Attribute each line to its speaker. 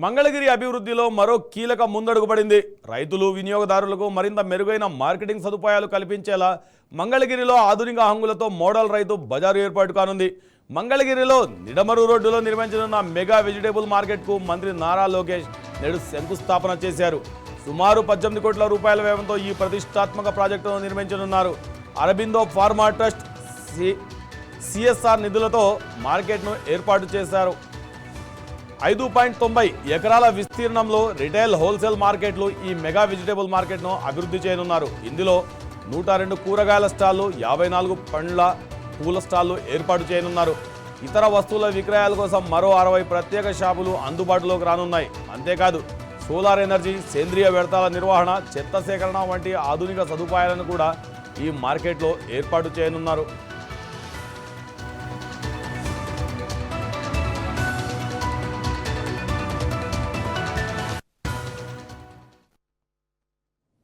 Speaker 1: మంగళగిరి అభివృద్ధిలో మరో కీలక ముందడుగు పడింది. రైతులు వినియోగదారులకు మరింత మెరుగైన మార్కెటింగ్ సదుపాయాలు కల్పించేలా మంగళగిరిలో ఆధునిక హంగులతో మోడల్ రైతు బజారు ఏర్పాటు కానుంది. మంగళగిరిలో నిడమరు రోడ్డులో నిర్మించనున్న మెగా వెజిటేబుల్ మార్కెట్కు మంత్రి నారా లోకేష్ నేడు శంకుస్థాపన చేశారు. సుమారు 18 కోట్ల రూపాయల వ్యయంతో ఈ ప్రతిష్టాత్మక ప్రాజెక్టును నిర్మించనున్నారు. అరబిందో ఫార్మా ట్రస్ట్ సిఎస్ఆర్ నిధులతో మార్కెట్ను ఏర్పాటు చేశారు. 5.90 ఎకరాల విస్తీర్ణంలో రిటైల్ హోల్సేల్ మార్కెట్లు ఈ మెగా వెజిటేబుల్ మార్కెట్ను అభివృద్ధి చేయనున్నారు. ఇందులో 102 కూరగాయల స్టాళ్లు, 54 పండ్ల పూల స్టాళ్లు ఏర్పాటు చేయనున్నారు. ఇతర వస్తువుల విక్రయాల కోసం మరో 60 ప్రత్యేక షాపులు అందుబాటులోకి రానున్నాయి. అంతేకాదు సోలార్ ఎనర్జీ, సేంద్రియ వ్యర్థాల నిర్వహణ, చెత్త సేకరణ వంటి ఆధునిక సదుపాయాలను కూడా ఈ మార్కెట్లో ఏర్పాటు చేయనున్నారు.